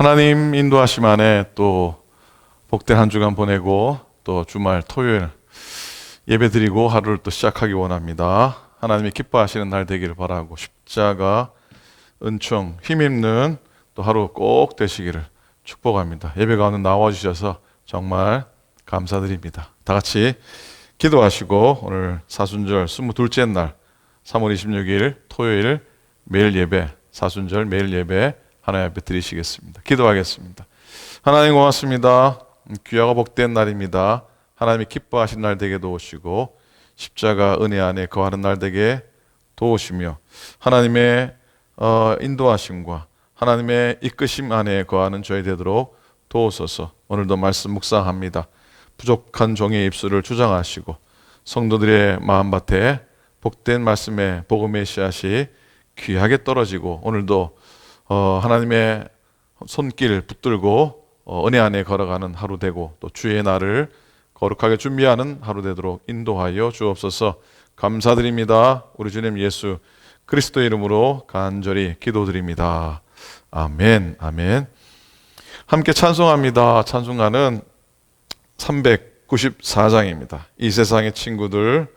하나님 인도하심 안에 또 복된 한 주간 보내고 또 주말 토요일 예배 드리고 하루를 또 시작하기 원합니다. 하나님이 기뻐하시는 날 되기를 바라고 십자가 은총 힘입는 또 하루 꼭 되시기를 축복합니다. 예배 가운데 나와주셔서 정말 감사드립니다. 다 같이 기도하시고 오늘 사순절 22째 날 3월 26일 토요일 매일 예배 사순절 매일 예배 하나님 앞에 드리시겠습니다. 기도하겠습니다. 하나님 고맙습니다. 귀하고 복된 날입니다. 하나님이 기뻐하신 날 되게 도우시고 십자가 은혜 안에 거하는 날 되게 도우시며 하나님의 인도하심과 하나님의 이끄심 안에 거하는 저희 되도록 도우소서. 오늘도 말씀 묵상합니다. 부족한 종의 입술을 주장하시고 성도들의 마음밭에 복된 말씀의 복음의 씨앗이 귀하게 떨어지고 오늘도 하나님의 손길 붙들고 은혜 안에 걸어가는 하루 되고 또 주의 날을 거룩하게 준비하는 하루 되도록 인도하여 주옵소서. 감사드립니다. 우리 주님 예수 그리스도의 이름으로 간절히 기도드립니다. 아멘. 아멘. 함께 찬송합니다. 찬송가는 394장입니다. 이 세상의 친구들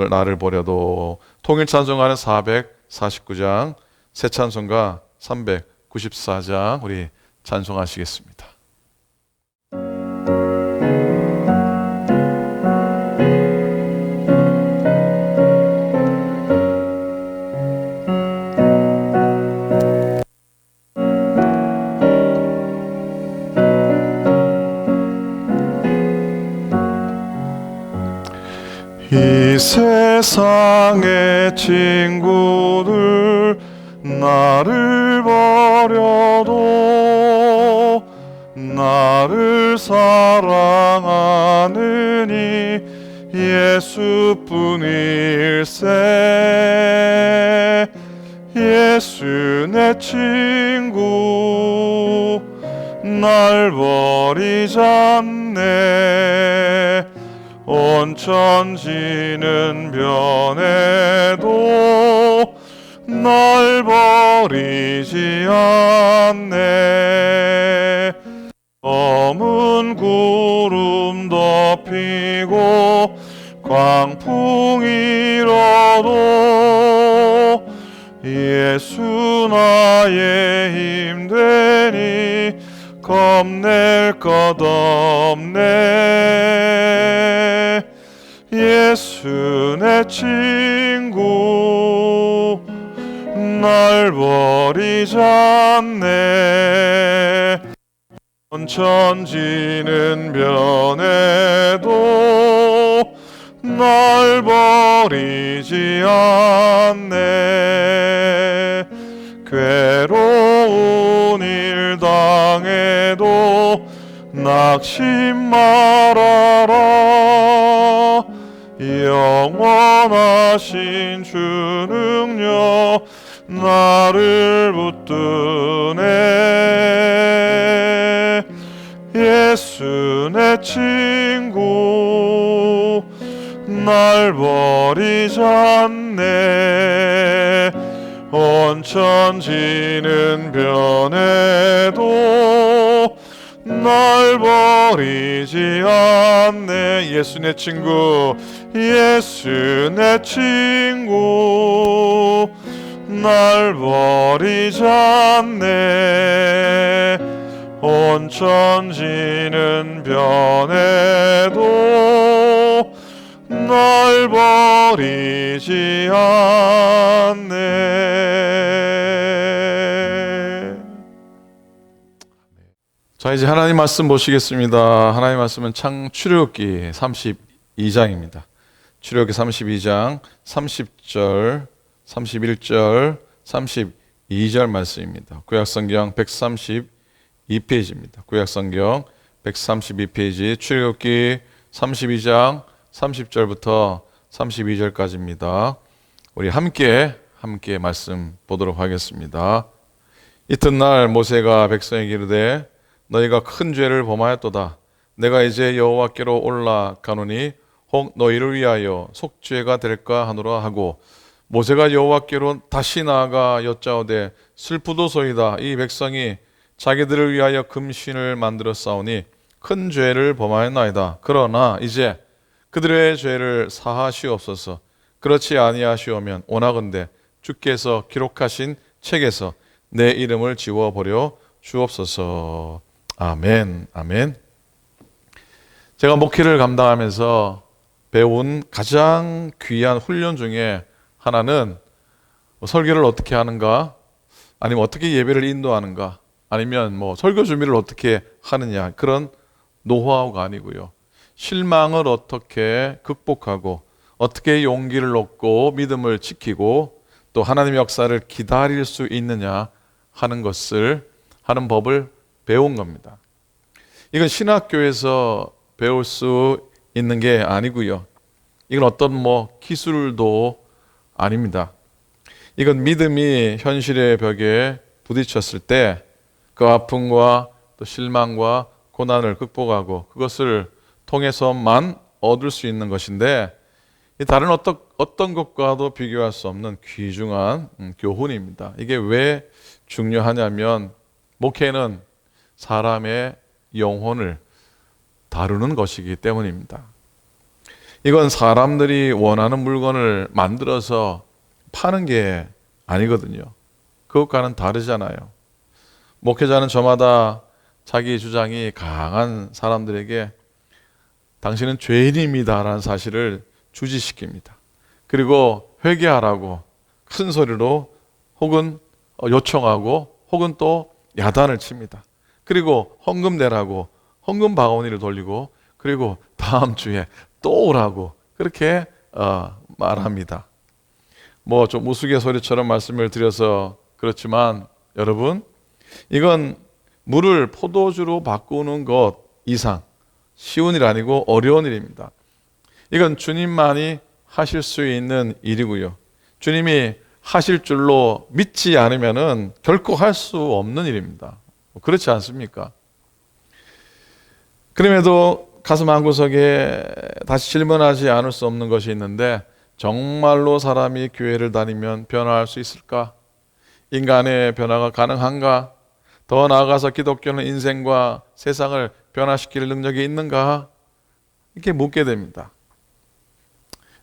나를 버려도. 통일 찬송가는 449장, 새 찬송가 394장 우리 찬송하시겠습니다. 이 세상의 친구들 나를 버려도 나를 사랑하느니 예수뿐일세. 예수 내 친구 날 버리지 않네. 온천지는 변해도 날 버리지 않네. 검은 구름 덮이고 광풍이 일어도 예수 나의 힘되니 겁낼 것 없네. 예수 내 친구 날 버리지 않네. 천지는 변해도 날 버리지 않네. 괴로운 일 당해도 낙심 말아라. 영원하신 주 능력 나를 붙드네. 예수 내 친구 날 버리지 않네. 온천지는 변해도 날 버리지 않네. 예수 내 친구 예수 내 친구 날 버리지 않네. 온천지는 변해도 날 버리지 않네. 자, 이제 하나님 말씀 보시겠습니다. 하나님 말씀은 출애굽기 32장입니다. 출애굽기 32장 30절, 31절, 32절 말씀입니다. 구약성경 132페이지입니다. 구약성경 132페이지 출애굽기 32장 30절부터 32절까지입니다. 우리 함께 말씀 보도록 하겠습니다. 이튿날 모세가 백성에게 이르되 너희가 큰 죄를 범하였도다. 내가 이제 여호와께로 올라가노니 혹 너희를 위하여 속죄가 될까 하노라 하고 모세가 여호와께로 다시 나아가 여짜오되 슬프도소이다. 이 백성이 자기들을 위하여 금신을 만들어 싸우니 큰 죄를 범하였나이다. 그러나 이제 그들의 죄를 사하시옵소서. 그렇지 아니하시오면 오나건대 주께서 기록하신 책에서 내 이름을 지워버려 주옵소서. 아멘. 아멘. 제가 목회를 감당하면서 배운 가장 귀한 훈련 중에 하나는 설교를 어떻게 하는가, 아니면 어떻게 예배를 인도하는가, 아니면 설교 준비를 어떻게 하느냐, 그런 노하우가 아니고요. 실망을 어떻게 극복하고 어떻게 용기를 얻고 믿음을 지키고 또 하나님의 역사를 기다릴 수 있느냐 하는 법을 배운 겁니다. 이건 신학교에서 배울 수 있는 게 아니고요. 이건 어떤 기술도 아닙니다. 이건 믿음이 현실의 벽에 부딪혔을 때 그 아픔과 또 실망과 고난을 극복하고 그것을 통해서만 얻을 수 있는 것인데, 다른 어떤 것과도 비교할 수 없는 귀중한 교훈입니다. 이게 왜 중요하냐면 목회는 사람의 영혼을 다루는 것이기 때문입니다. 이건 사람들이 원하는 물건을 만들어서 파는 게 아니거든요. 그것과는 다르잖아요. 목회자는 저마다 자기 주장이 강한 사람들에게 당신은 죄인입니다라는 사실을 주지시킵니다. 그리고 회개하라고 큰 소리로 혹은 요청하고 혹은 또 야단을 칩니다. 그리고 헌금 내라고 헌금 바구니를 돌리고 그리고 다음 주에 또 오라고 그렇게 말합니다. 좀 우스갯소리처럼 말씀을 드려서 그렇지만 여러분, 이건 물을 포도주로 바꾸는 것 이상 쉬운 일 아니고 어려운 일입니다. 이건 주님만이 하실 수 있는 일이고요. 주님이 하실 줄로 믿지 않으면은 결코 할 수 없는 일입니다. 그렇지 않습니까? 그럼에도 가슴 한구석에 다시 질문하지 않을 수 없는 것이 있는데, 정말로 사람이 교회를 다니면 변화할 수 있을까? 인간의 변화가 가능한가? 더 나아가서 기독교는 인생과 세상을 변화시킬 능력이 있는가? 이렇게 묻게 됩니다.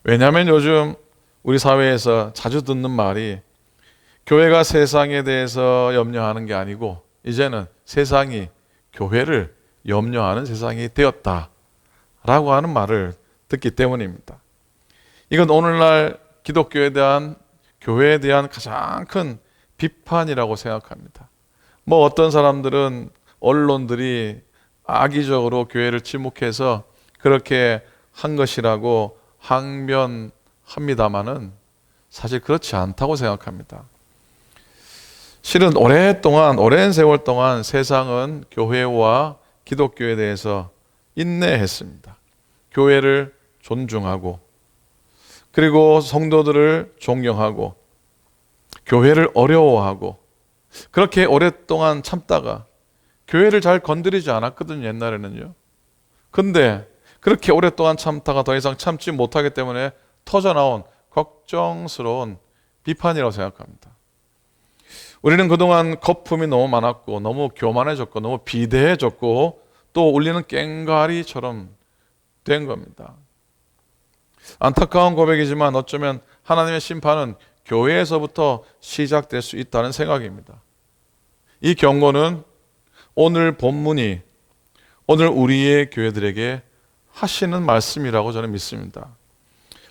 왜냐하면 요즘 우리 사회에서 자주 듣는 말이 교회가 세상에 대해서 염려하는 게 아니고 이제는 세상이 교회를 염려하는 세상이 되었다라고 하는 말을 듣기 때문입니다. 이건 오늘날 기독교에 대한, 교회에 대한 가장 큰 비판이라고 생각합니다. 어떤 사람들은 언론들이 악의적으로 교회를 지목해서 그렇게 한 것이라고 항변합니다마는 사실 그렇지 않다고 생각합니다. 실은 오랜 세월 동안 세상은 교회와 기독교에 대해서 인내했습니다. 교회를 존중하고 그리고 성도들을 존경하고 교회를 어려워하고 그렇게 오랫동안 참다가 교회를 잘 건드리지 않았거든요, 옛날에는요. 근데 그렇게 오랫동안 참다가 더 이상 참지 못하기 때문에 터져나온 걱정스러운 비판이라고 생각합니다. 우리는 그동안 거품이 너무 많았고 너무 교만해졌고 너무 비대해졌고 또 울리는 꽹과리처럼 된 겁니다. 안타까운 고백이지만 어쩌면 하나님의 심판은 교회에서부터 시작될 수 있다는 생각입니다. 이 경고는 오늘 본문이 오늘 우리의 교회들에게 하시는 말씀이라고 저는 믿습니다.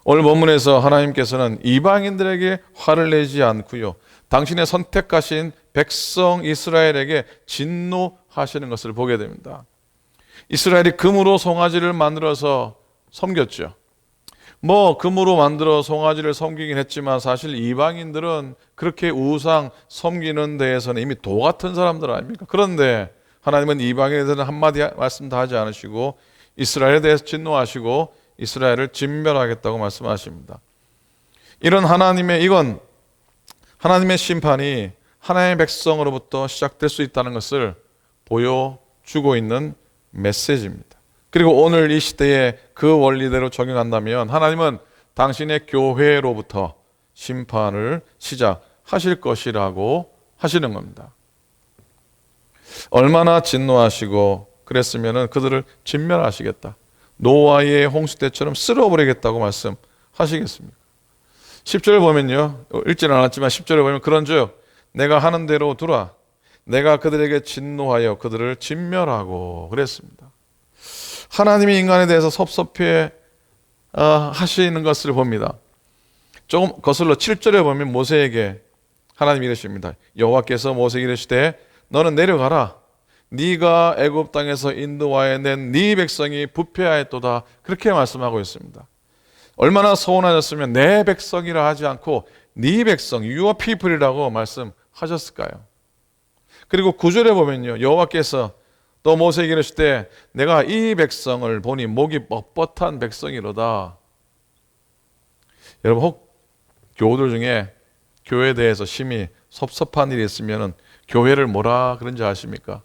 오늘 본문에서 하나님께서는 이방인들에게 화를 내지 않고요, 당신의 선택하신 백성 이스라엘에게 진노하시는 것을 보게 됩니다. 이스라엘이 금으로 송아지를 만들어서 섬겼죠. 금으로 만들어 송아지를 섬기긴 했지만 사실 이방인들은 그렇게 우상 섬기는 데에서는 이미 도 같은 사람들 아닙니까? 그런데 하나님은 이방인에 대해서는 한마디 말씀도 하지 않으시고 이스라엘에 대해서 진노하시고 이스라엘을 진멸하겠다고 말씀하십니다. 이건 하나님의 심판이 하나님의 백성으로부터 시작될 수 있다는 것을 보여주고 있는 메시지입니다. 그리고 오늘 이 시대에 그 원리대로 적용한다면 하나님은 당신의 교회로부터 심판을 시작하실 것이라고 하시는 겁니다. 얼마나 진노하시고 그랬으면 그들을 진멸하시겠다. 노아의 홍수 때처럼 쓸어버리겠다고 말씀하시겠습니까? 10절을 보면요, 읽지는 않았지만 10절을 보면 그런즉 내가 하는 대로 두라. 내가 그들에게 진노하여 그들을 진멸하고 그랬습니다. 하나님이 인간에 대해서 섭섭해 하시는 것을 봅니다. 조금 거슬러 7절에 보면 모세에게 하나님이 이러십니다. 여호와께서 모세에게 이르시되 너는 내려가라. 네가 애굽 땅에서 인도하여 낸 네 백성이 부패하였도다. 그렇게 말씀하고 있습니다. 얼마나 서운하셨으면 내 백성이라 하지 않고 네 백성, your people이라고 말씀하셨을까요? 그리고 9절에 보면요, 여호와께서 또 모세에게 이르실 때 내가 이 백성을 보니 목이 뻣뻣한 백성이로다. 여러분, 혹 교우들 중에 교회에 대해서 심히 섭섭한 일이 있으면 교회를 뭐라 그런지 아십니까?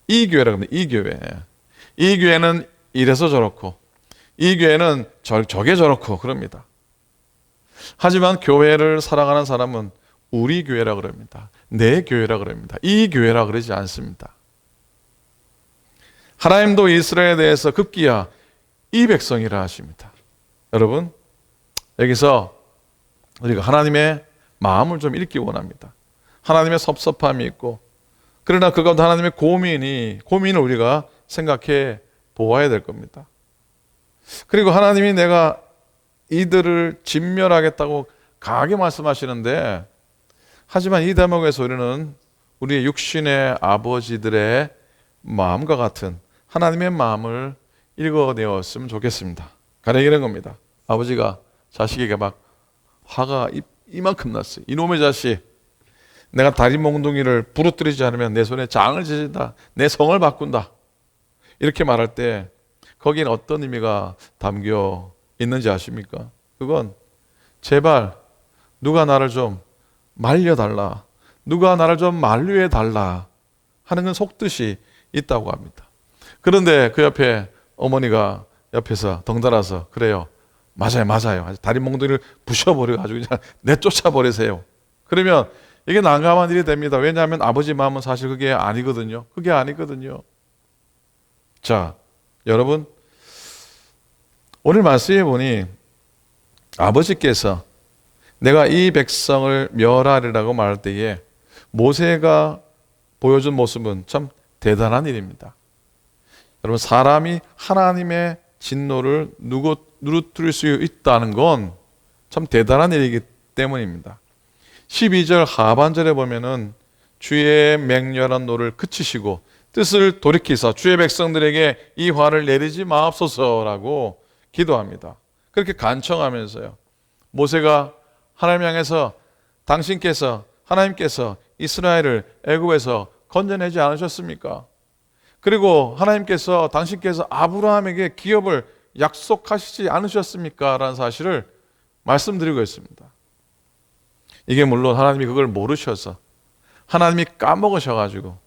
이 교회라고 합니다. 이 교회. 이 교회는 이래서 저렇고 이 교회는 저게 저렇고 그럽니다. 하지만 교회를 사랑하는 사람은 우리 교회라 그럽니다. 내 교회라 그럽니다. 이 교회라 그러지 않습니다. 하나님도 이스라엘에 대해서 급기야 이 백성이라 하십니다. 여러분, 여기서 우리가 하나님의 마음을 좀 읽기 원합니다. 하나님의 섭섭함이 있고, 그러나 그 가운데 하나님의 고민을 우리가 생각해 보아야 될 겁니다. 그리고 하나님이 내가 이들을 진멸하겠다고 강하게 말씀하시는데, 하지만 이 대목에서 우리는 우리의 육신의 아버지들의 마음과 같은 하나님의 마음을 읽어내었으면 좋겠습니다. 가령 이런 겁니다. 아버지가 자식에게 막 화가 이만큼 났어요. 이놈의 자식, 내가 다리 몽둥이를 부러뜨리지 않으면 내 손에 장을 지진다. 내 성을 바꾼다. 이렇게 말할 때 거기는 어떤 의미가 담겨 있는지 아십니까? 그건 제발 누가 나를 좀 말려달라, 누가 나를 좀 만류해달라 하는 건 속뜻이 있다고 합니다. 그런데 그 옆에 어머니가 옆에서 덩달아서 그래요, 맞아요. 다리 몽둥이를 부셔버려가지고 그냥 내쫓아버리세요. 그러면 이게 난감한 일이 됩니다. 왜냐하면 아버지 마음은 사실 그게 아니거든요. 자, 여러분, 오늘 말씀해 보니 아버지께서 내가 이 백성을 멸하리라고 말할 때에 모세가 보여준 모습은 참 대단한 일입니다. 여러분, 사람이 하나님의 진노를 누르뜨릴 수 있다는 건 참 대단한 일이기 때문입니다. 12절 하반절에 보면은 주의 맹렬한 노를 그치시고 뜻을 돌이키사 주의 백성들에게 이 화를 내리지 마옵소서라고 기도합니다. 그렇게 간청하면서요, 모세가 하나님 향해서 하나님께서 이스라엘을 애굽에서 건져내지 않으셨습니까? 그리고 당신께서 아브라함에게 기업을 약속하시지 않으셨습니까? 라는 사실을 말씀드리고 있습니다. 이게 물론 하나님이 그걸 모르셔서, 하나님이 까먹으셔가지고,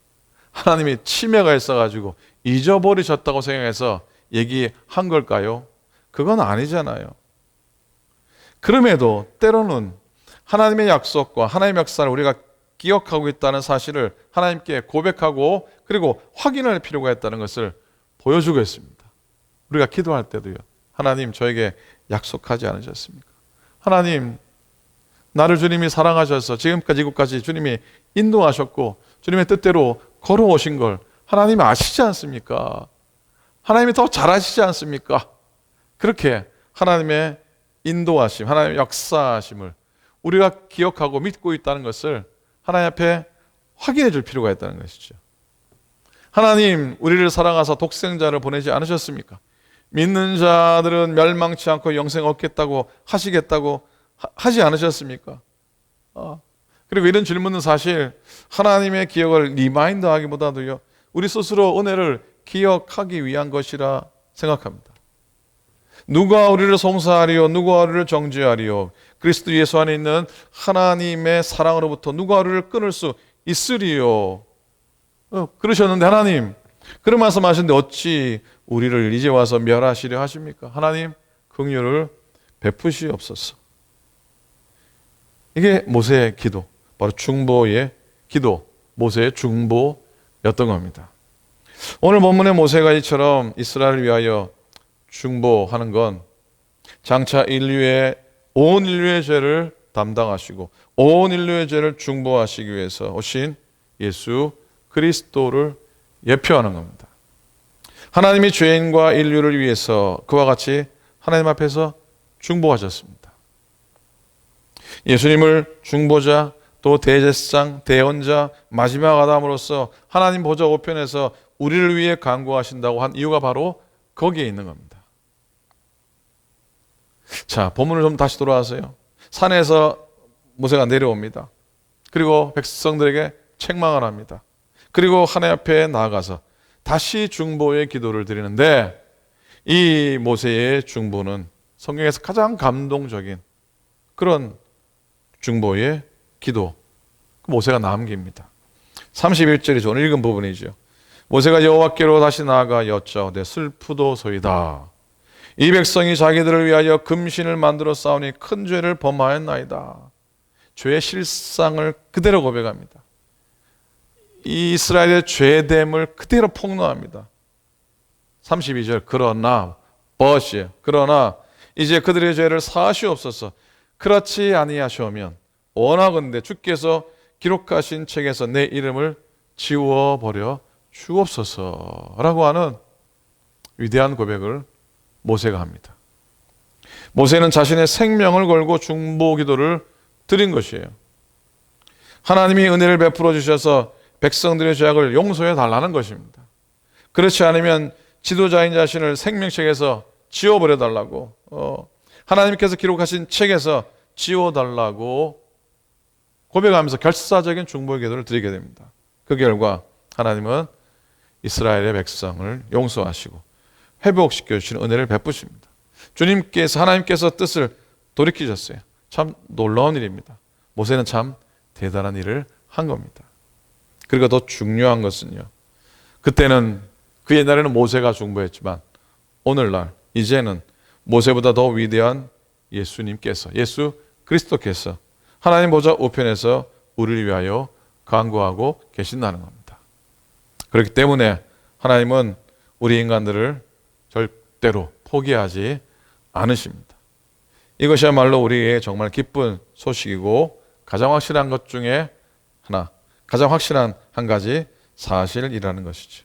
하나님이 치매가 있어가지고 잊어버리셨다고 생각해서 얘기한 걸까요? 그건 아니잖아요. 그럼에도 때로는 하나님의 약속과 하나님의 역사를 우리가 기억하고 있다는 사실을 하나님께 고백하고 그리고 확인할 필요가 있다는 것을 보여주고 있습니다. 우리가 기도할 때도요, 하나님 저에게 약속하지 않으셨습니까? 하나님, 나를 주님이 사랑하셔서 지금까지 이곳까지 주님이 인도하셨고 주님의 뜻대로 걸어오신 걸 하나님이 아시지 않습니까? 하나님이 더 잘 아시지 않습니까? 그렇게 하나님의 인도하심, 하나님의 역사하심을 우리가 기억하고 믿고 있다는 것을 하나님 앞에 확인해 줄 필요가 있다는 것이죠. 하나님, 우리를 사랑하사 독생자를 보내지 않으셨습니까? 믿는 자들은 멸망치 않고 영생 얻겠다고 하시겠다고 하지 않으셨습니까? 그리고 이런 질문은 사실 하나님의 기억을 리마인드 하기보다도요, 우리 스스로 은혜를 기억하기 위한 것이라 생각합니다. 누가 우리를 송사하리요, 누가 우리를 정죄하리요? 그리스도 예수 안에 있는 하나님의 사랑으로부터 누가 우리를 끊을 수 있으리요? 그러셨는데 하나님, 그런 말씀하시는데 어찌 우리를 이제 와서 멸하시려 하십니까? 하나님, 긍휼을 베푸시옵소서. 이게 모세의 기도, 바로 중보의 기도, 모세의 중보였던 겁니다. 오늘 본문의 모세가 이처럼 이스라엘을 위하여 중보하는 건 장차 온 인류의 죄를 담당하시고 온 인류의 죄를 중보하시기 위해서 오신 예수 그리스도를 예표하는 겁니다. 하나님이 죄인과 인류를 위해서 그와 같이 하나님 앞에서 중보하셨습니다. 예수님을 중보자, 또 대제사장, 대언자, 마지막 아담으로서 하나님 보좌 우편에서 우리를 위해 간구하신다고 한 이유가 바로 거기에 있는 겁니다. 자, 본문을 좀 다시 돌아와서요. 산에서 모세가 내려옵니다. 그리고 백성들에게 책망을 합니다. 그리고 하나님 앞에 나아가서 다시 중보의 기도를 드리는데, 이 모세의 중보는 성경에서 가장 감동적인 그런 중보의 기도, 모세가 남깁니다. 31절이죠. 오늘 읽은 부분이죠. 모세가 여호와께로 다시 나아가 여짜오되 슬프도소이다. 이 백성이 자기들을 위하여 금신을 만들어 싸우니 큰 죄를 범하였나이다. 죄의 실상을 그대로 고백합니다. 이 이스라엘의 죄됨을 그대로 폭로합니다. 32절 그러나 이제 그들의 죄를 사하시옵소서. 그렇지 아니하시오면 원하건대 주께서 기록하신 책에서 내 이름을 지워버려 주옵소서라고 하는 위대한 고백을 모세가 합니다. 모세는 자신의 생명을 걸고 중보 기도를 드린 것이에요. 하나님이 은혜를 베풀어 주셔서 백성들의 죄악을 용서해 달라는 것입니다. 그렇지 않으면 지도자인 자신을 생명책에서 지워버려 달라고, 하나님께서 기록하신 책에서 지워달라고 고백하면서 결사적인 중보의 기도를 드리게 됩니다. 그 결과 하나님은 이스라엘의 백성을 용서하시고 회복시켜 주시는 은혜를 베푸십니다. 하나님께서 뜻을 돌이키셨어요. 참 놀라운 일입니다. 모세는 참 대단한 일을 한 겁니다. 그리고 더 중요한 것은요, 그때는 그 옛날에는 모세가 중보했지만 오늘날 이제는 모세보다 더 위대한 예수 그리스도께서 하나님 보좌 우편에서 우리를 위하여 간구하고 계신다는 겁니다. 그렇기 때문에 하나님은 우리 인간들을 절대로 포기하지 않으십니다. 이것이야말로 우리의 정말 기쁜 소식이고 가장 확실한 것 중에 하나, 가장 확실한 한 가지 사실이라는 것이죠.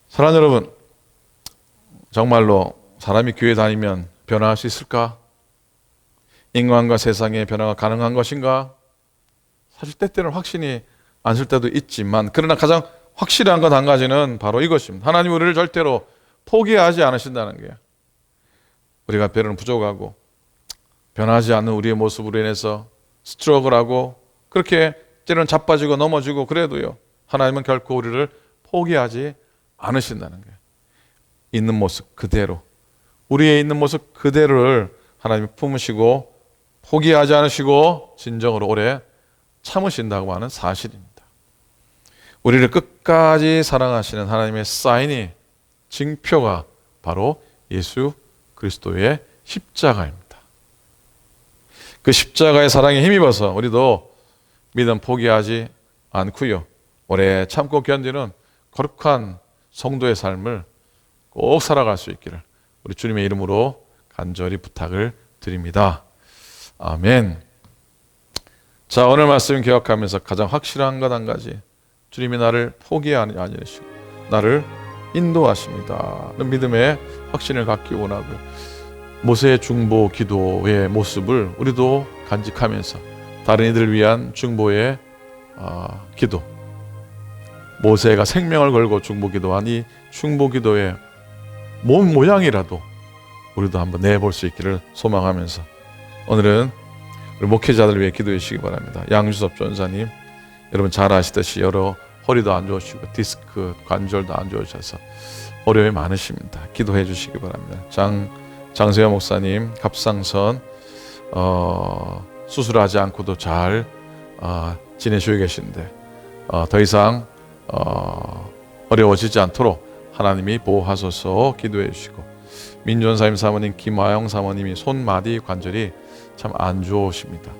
사랑하는 여러분, 정말로 사람이 교회 다니면 변화할 수 있을까? 인간과 세상의 변화가 가능한 것인가? 사실 때때는 확신이 안 쓸 때도 있지만, 그러나 가장 확실한 것 한 가지는 바로 이것입니다. 하나님 우리를 절대로 포기하지 않으신다는 게, 우리가 때로는 부족하고 변하지 않는 우리의 모습으로 인해서 스트러글하고 그렇게 때로는 자빠지고 넘어지고 그래도요, 하나님은 결코 우리를 포기하지 않으신다는 거예요. 있는 모습 그대로, 우리의 있는 모습 그대로를 하나님이 품으시고 포기하지 않으시고 진정으로 오래 참으신다고 하는 사실입니다. 우리를 끝까지 사랑하시는 하나님의 사인이, 징표가 바로 예수 그리스도의 십자가입니다. 그 십자가의 사랑에 힘입어서 우리도 믿음 포기하지 않고요, 오래 참고 견디는 거룩한 성도의 삶을 꼭 살아갈 수 있기를 우리 주님의 이름으로 간절히 부탁을 드립니다. 아멘. 자, 오늘 말씀 기억하면서 가장 확실한 것 한 가지, 주님이 나를 포기하지 않으시고 나를 인도하십니다는 믿음의 확신을 갖기 원하고요, 모세의 중보 기도의 모습을 우리도 간직하면서 다른 이들을 위한 중보의 기도, 모세가 생명을 걸고 중보 기도한 이 중보 기도의 모양이라도 우리도 한번 내볼 수 있기를 소망하면서 오늘은 우리 목회자들을 위해 기도해 주시기 바랍니다. 양주섭 전사님, 여러분 잘 아시듯이 여러 허리도 안 좋으시고 디스크, 관절도 안 좋으셔서 어려움이 많으십니다. 기도해 주시기 바랍니다. 장세호 목사님, 갑상선 수술하지 않고도 잘 지내시고 계신데 더 이상 어려워지지 않도록 하나님이 보호하소서 기도해 주시고, 민존사님 사모님, 김화영 사모님이 손마디 관절이 참 안 좋으십니다.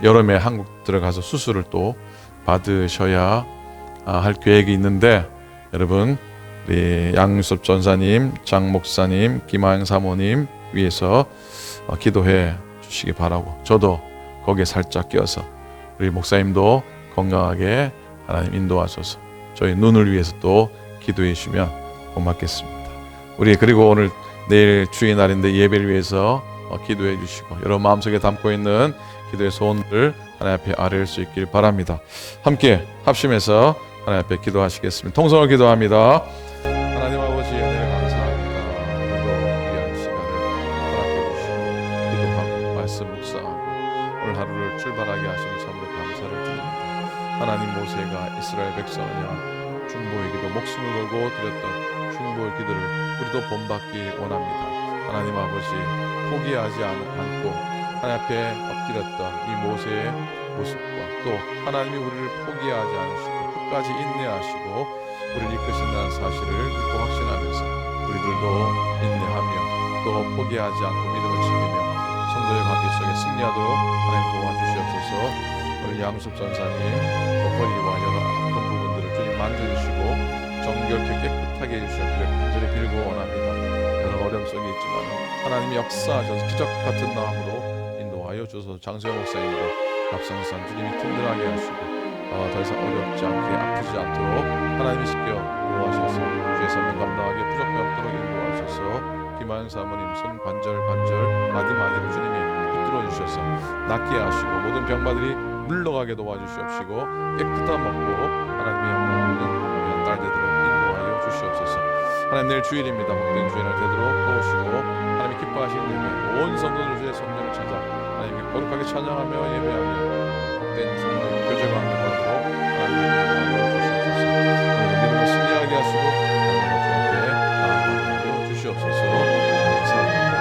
여름에 한국 들어가서 수술을 또 받으셔야 할 계획이 있는데, 여러분 우리 양유섭 전사님, 장 목사님, 김하영 사모님 위해서 기도해 주시기 바라고, 저도 거기에 살짝 껴서 우리 목사님도 건강하게 하나님 인도하소서 저희 눈을 위해서 또 기도해 주시면 고맙겠습니다. 우리 그리고 오늘 내일 주의 날인데 예배를 위해서 기도해 주시고, 여러분 마음속에 담고 있는 기도의 소원을 하나님 앞에 아뢰을 수 있길 바랍니다. 함께 합심해서 하나님 앞에 기도하시겠습니다. 통성을 기도합니다. 하나님 아버지, 은혜를 감사합니다. 오늘도 귀한 시간을 허락해 주시고 기도하고 말씀 묵상하고 오늘 하루를 출발하게 하시니 참으로 감사를 드립니다. 하나님, 모세가 이스라엘 백성이야 중보의 기도, 목숨을 걸고 드렸던 중보의 기도를 우리도 본받기 원합니다. 하나님 아버지, 포기하지 않고 하나님 앞에 엎드렸던 이 모세의 모습과 또 하나님이 우리를 포기하지 않으시고 끝까지 인내하시고 우리를 이끄신다는 사실을 믿고 확신하면서 우리들도 인내하며 또 포기하지 않고 믿음을 지키며 성도의 관계 속에 승리하도록 하나님 도와주시옵소서. 우리 양수섭 전사님 허리와 여러 아픈 부분들을 주님 만져주시고 정결케 깨끗하게 해주시기를 간절히 빌고 원합니다. 여러 어려움 속에 있지만 하나님이 역사하셔서 기적 같은 마음으로 인도하여 주셔서 장소영 목사님과 갑상선 주님이 든든하게 하시고 더 이상 어렵지 않게 아프지 않도록 하나님이 지켜 보호하셔서 주의 사명 감당하게 부족함이 없도록 인도하셔서 김하영 사모님 손 관절 마디마디를 주님이 붙들어 주셔서 낫게 하시고 모든 병마들이 물러가게 도와주시옵시고 깨끗한 먹고 하나님의 영광을 얻는 딸되도록 인도하여 주시옵소서. 하나님, 내일 주일입니다. 복된 주일날 되도록 도우시고 하나님이 기뻐하시는 예배 온 성도들 주의 성전을 찾아 하나님께 거룩하게 찬양하며 예배하며 복된 성도의 교제가 하는 것으로 하나님의 영광을 주시옵소서. 오늘 믿음을 승리하게 하시고 하나님 앞에 주시옵소서. 감사합니다.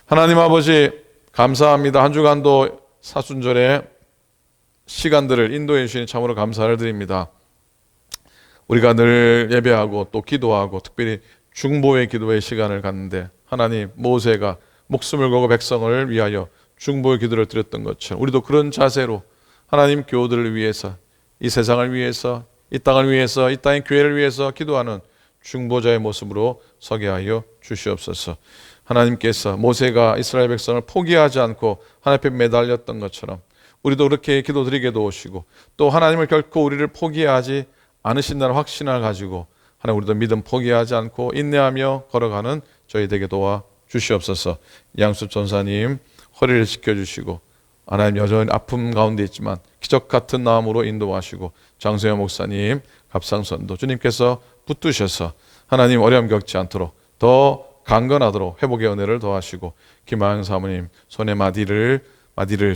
하나님 아버지, 감사합니다. 한 주간도 사순절의 시간들을 인도해 주시니 참으로 감사를 드립니다. 우리가 늘 예배하고 또 기도하고 특별히 중보의 기도의 시간을 갖는데, 하나님, 모세가 목숨을 걸고 백성을 위하여 중보의 기도를 드렸던 것처럼 우리도 그런 자세로 하나님 교우들을 위해서, 이 세상을 위해서, 이 땅을 위해서, 이 땅의 교회를 위해서 기도하는 중보자의 모습으로 서게 하여 주시옵소서. 하나님께서 모세가 이스라엘 백성을 포기하지 않고 하나님 앞에 매달렸던 것처럼 우리도 그렇게 기도드리게 도우시고 또 하나님을 결코 우리를 포기하지 않으신다는 확신을 가지고 하나님, 우리도 믿음 포기하지 않고 인내하며 걸어가는 저희 되게 도와 주시옵소서. 양수섭 전사님 허리를 지켜주시고 하나님, 여전히 아픔 가운데 있지만 기적 같은 마음으로 인도하시고 장소영 목사님 갑상선도 주님께서 붙드셔서 하나님 어려움 겪지 않도록 더 강건하도록 회복의 은혜를 더하시고 김하영 사모님 손의 마디를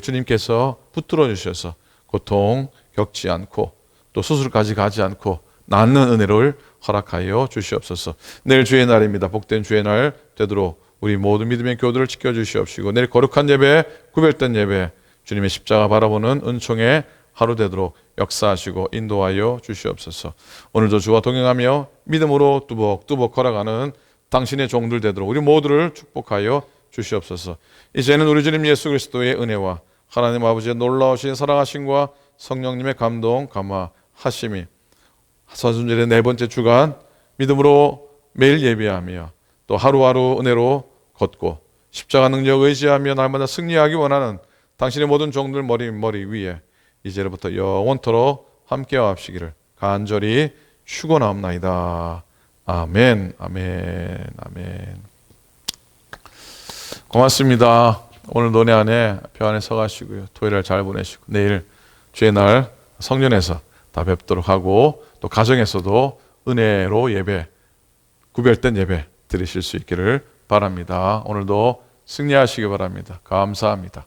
주님께서 붙들어 주셔서 고통 겪지 않고 또 수술까지 가지 않고 낫는 은혜를 허락하여 주시옵소서. 내일 주의 날입니다. 복된 주의 날 되도록 우리 모든 믿음의 교도를 지켜주시옵시고 내일 거룩한 예배, 구별된 예배, 주님의 십자가 바라보는 은총의 하루 되도록 역사하시고 인도하여 주시옵소서. 오늘도 주와 동행하며 믿음으로 뚜벅뚜벅 걸어가는 당신의 종들 되도록 우리 모두를 축복하여 주시옵소서. 이제는 우리 주님 예수 그리스도의 은혜와 하나님 아버지의 놀라우신 사랑하심과 성령님의 감동 감화하심이 사순절의 네 번째 주간 믿음으로 매일 예배하며 또 하루하루 은혜로 걷고 십자가 능력 의지하며 날마다 승리하기 원하는 당신의 모든 종들 머리 위에 이제로부터 영원토록 함께와 합시기를 간절히 축원하옵나이다. 아멘, 아멘, 아멘. 고맙습니다. 오늘 노래 안에 표 안에 서가시고요. 토요일을 잘 보내시고 내일 주의 날 성전에서 다 뵙도록 하고 또 가정에서도 은혜로 예배, 구별된 예배 드리실 수 있기를 바랍니다. 오늘도 승리하시기 바랍니다. 감사합니다.